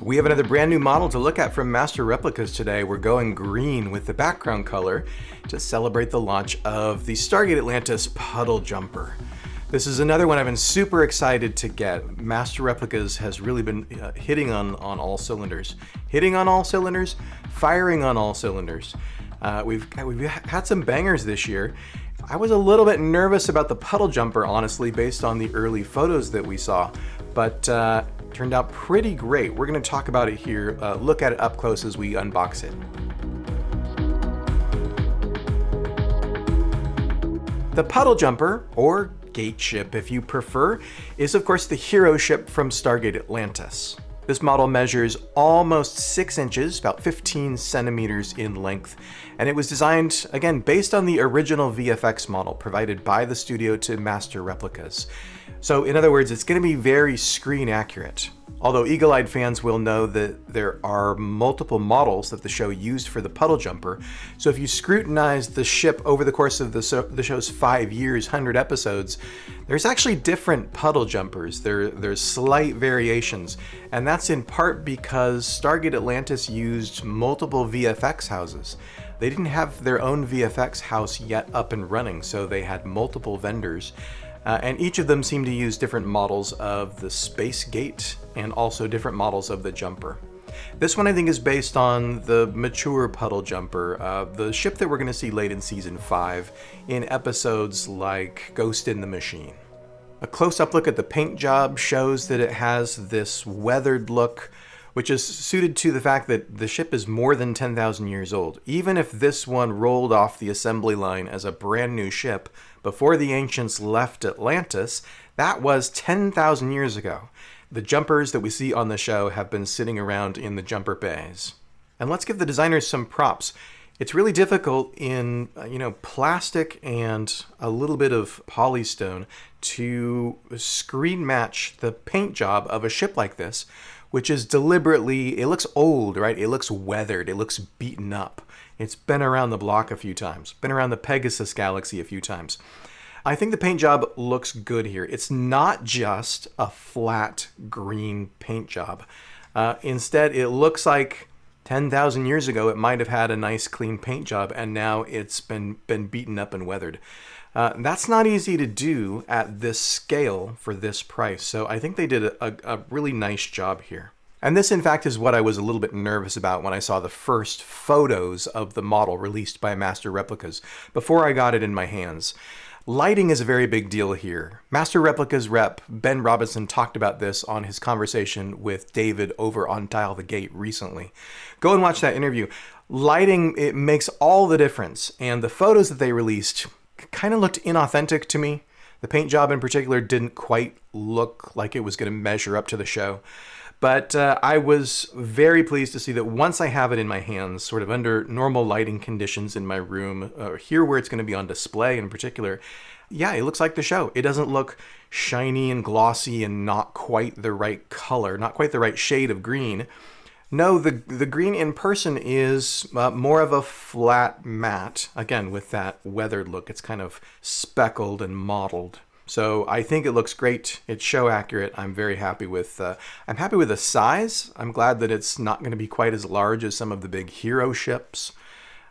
We have another brand new model to look at from Master Replicas today. We're going green with the background color to celebrate the launch of the Stargate Atlantis Puddle Jumper. This is another one I've been super excited to get. Master Replicas has really been hitting on all cylinders. Hitting on all cylinders, firing on all cylinders. We've had some bangers this year. I was a little bit nervous about the Puddle Jumper, honestly, based on the early photos that we saw, but turned out pretty great. We're going to talk about it here, look at it up close as we unbox it. The Puddle Jumper, or Gate Ship if you prefer, is of course the hero ship from Stargate Atlantis. This model measures almost 6 inches, about 15 centimeters in length, and it was designed, again, based on the original VFX model provided by the studio to Master Replicas. So in other words, it's going to be very screen accurate. Although eagle-eyed fans will know that there are multiple models that the show used for the Puddle Jumper, so if you scrutinize the ship over the course of the show's 5 years, 100 episodes, there's actually different Puddle Jumpers. There's slight variations, and that's in part because Stargate Atlantis used multiple VFX houses. They didn't have their own VFX house yet up and running, so they had multiple vendors. And each of them seem to use different models of the space gate and also different models of the jumper. This one I think is based on the mature Puddle Jumper, the ship that we're going to see late in Season 5 in episodes like Ghost in the Machine. A close-up look at the paint job shows that it has this weathered look, which is suited to the fact that the ship is more than 10,000 years old. Even if this one rolled off the assembly line as a brand new ship before the ancients left Atlantis, that was 10,000 years ago. The jumpers that we see on the show have been sitting around in the jumper bays. And let's give the designers some props. It's really difficult in plastic and a little bit of polystone to screen match the paint job of a ship like this, which is deliberately, it looks old, right? It looks weathered, it looks beaten up. It's been around the block a few times, been around the Pegasus galaxy a few times. I think the paint job looks good here. It's not just a flat green paint job. Instead, it looks like 10,000 years ago it might have had a nice clean paint job, and now it's been beaten up and weathered. That's not easy to do at this scale for this price, so I think they did a really nice job here. And this, in fact, is what I was a little bit nervous about when I saw the first photos of the model released by Master Replicas, before I got it in my hands. Lighting is a very big deal here. Master Replicas rep Ben Robinson talked about this on his conversation with David over on Dial the Gate recently. Go and watch that interview. Lighting, it makes all the difference, and the photos that they released kind of looked inauthentic to me. The paint job in particular didn't quite look like it was going to measure up to the show. But I was very pleased to see that once I have it in my hands, sort of under normal lighting conditions in my room, here where it's going to be on display in particular, yeah, it looks like the show. It doesn't look shiny and glossy and not quite the right color, not quite the right shade of green. No, the green in person is more of a flat matte, again, with that weathered look. It's kind of speckled and mottled. So I think it looks great. It's show accurate. I'm very happy with the size. I'm glad that it's not going to be quite as large as some of the big hero ships.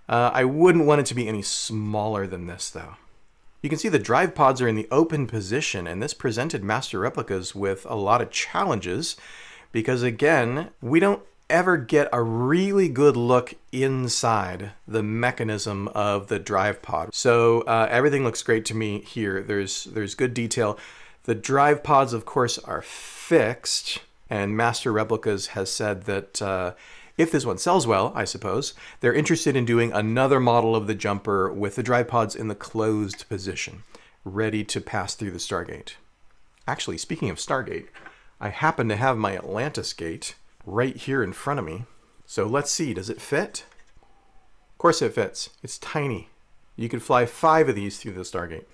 I wouldn't want it to be any smaller than this, though. You can see the drive pods are in the open position, and this presented Master Replicas with a lot of challenges because, again, we don't ever get a really good look inside the mechanism of the drive pod. So everything looks great to me here. There's good detail. The drive pods, of course, are fixed, and Master Replicas has said that if this one sells well, I suppose, they're interested in doing another model of the jumper with the drive pods in the closed position, ready to pass through the Stargate. Actually, speaking of Stargate, I happen to have my Atlantis gate right here in front of me. So let's see, does it fit? Of course it fits. It's tiny. You could fly 5 of these through the Stargate.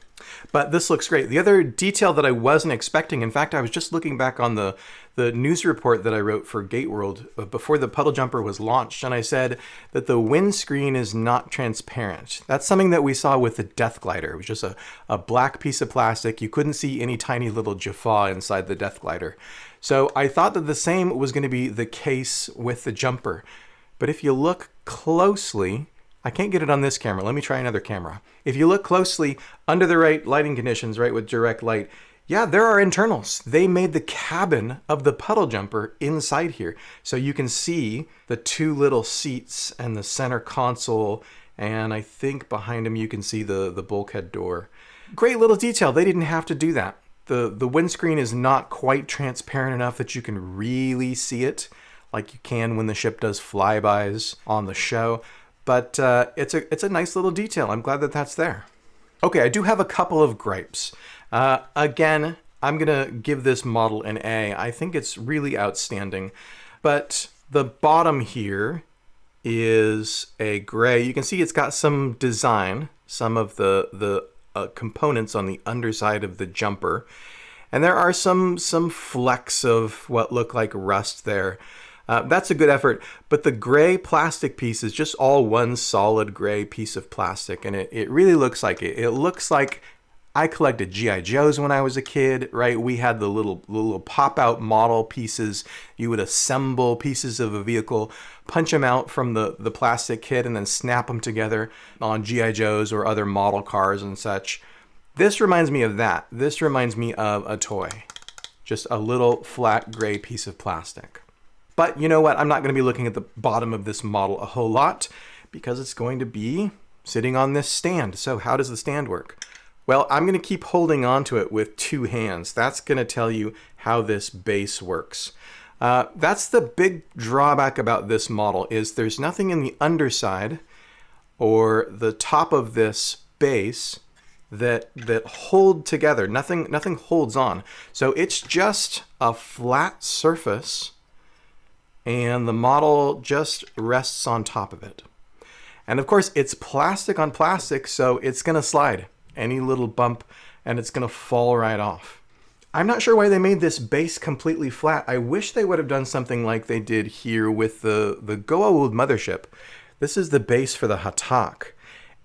But this looks great. The other detail that I wasn't expecting, in fact, I was just looking back on the the news report that I wrote for Gateworld before the Puddle Jumper was launched, and I said that the windscreen is not transparent. That's something that we saw with the Death Glider. It was just a black piece of plastic. You couldn't see any tiny little Jaffa inside the Death Glider. So I thought that the same was going to be the case with the Jumper. But if you look closely, I can't get it on this camera. Let me try another camera. If you look closely under the right lighting conditions, right, with direct light, yeah, there are internals. They made the cabin of the Puddle Jumper inside here. So you can see the two little seats and the center console, and I think behind them you can see the bulkhead door. Great little detail. They didn't have to do that. The windscreen is not quite transparent enough that you can really see it like you can when the ship does flybys on the show. But it's a nice little detail. I'm glad that that's there. Okay, I do have a couple of gripes. Again, I'm going to give this model an A. I think it's really outstanding. But the bottom here is a gray. You can see it's got some design, some of the components on the underside of the jumper. And there are some flecks of what look like rust there. That's a good effort, but the gray plastic piece is just all one solid gray piece of plastic, and it really looks like it. It looks like I collected G.I. Joes when I was a kid, right? We had the little pop-out model pieces. You would assemble pieces of a vehicle, punch them out from the plastic kit, and then snap them together on G.I. Joes or other model cars and such. This reminds me of that. This reminds me of a toy. Just a little flat gray piece of plastic. But you know what? I'm not going to be looking at the bottom of this model a whole lot because it's going to be sitting on this stand. So how does the stand work? Well, I'm going to keep holding on to it with two hands. That's going to tell you how this base works. That's the big drawback about this model is there's nothing in the underside or the top of this base that hold together. Nothing holds on. So it's just a flat surface and the model just rests on top of it. And of course, it's plastic on plastic, so it's going to slide. Any little bump, and it's going to fall right off. I'm not sure why they made this base completely flat. I wish they would have done something like they did here with the Goa'uld mothership. This is the base for the Hatak.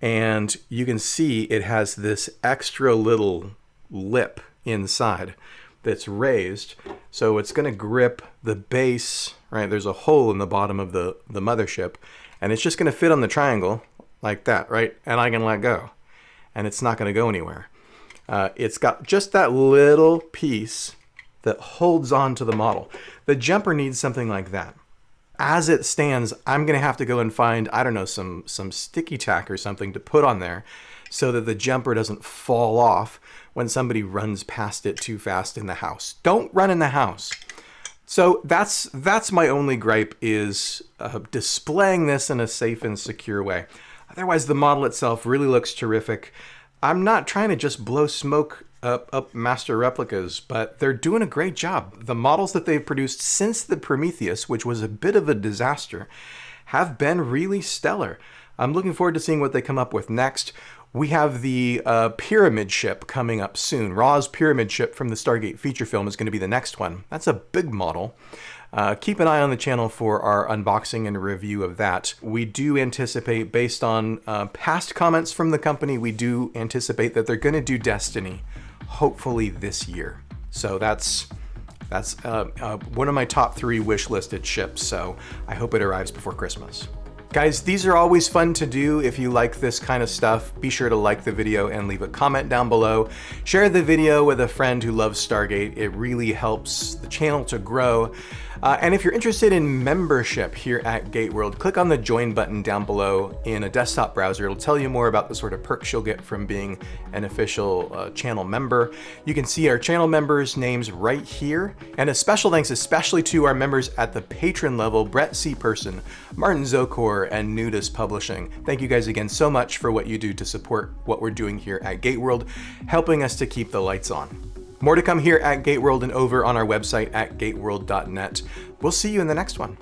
And you can see it has this extra little lip inside that's raised. So it's going to grip the base, right? There's a hole in the bottom of the mothership, and it's just going to fit on the triangle like that, right? And I can let go, and it's not going to go anywhere. It's got just that little piece that holds on to the model. The jumper needs something like that. As it stands, I'm going to have to go and find, I don't know, some sticky tack or something to put on there so that the jumper doesn't fall off when somebody runs past it too fast in the house. Don't run in the house. So that's my only gripe is displaying this in a safe and secure way. Otherwise, the model itself really looks terrific. I'm not trying to just blow smoke up Master Replicas, but they're doing a great job. The models that they've produced since the Prometheus, which was a bit of a disaster, have been really stellar. I'm looking forward to seeing what they come up with next. We have the Pyramid ship coming up soon. Ra's Pyramid ship from the Stargate feature film is going to be the next one. That's a big model. Keep an eye on the channel for our unboxing and review of that. We do anticipate, based on past comments from the company, we do anticipate that they're going to do Destiny, hopefully this year. So that's one of my top 3 wish listed ships, so I hope it arrives before Christmas. Guys, these are always fun to do. If you like this kind of stuff, be sure to like the video and leave a comment down below. Share the video with a friend who loves Stargate. It really helps the channel to grow. And if you're interested in membership here at Gateworld, click on the join button down below in a desktop browser. It'll tell you more about the sort of perks you'll get from being an official channel member. You can see our channel members' names right here. And a special thanks especially to our members at the patron level, Brett C. Person, Martin Zokor, and Nudist Publishing. Thank you guys again so much for what you do to support what we're doing here at Gateworld, helping us to keep the lights on. More to come here at Gateworld and over on our website at gateworld.net. We'll see you in the next one.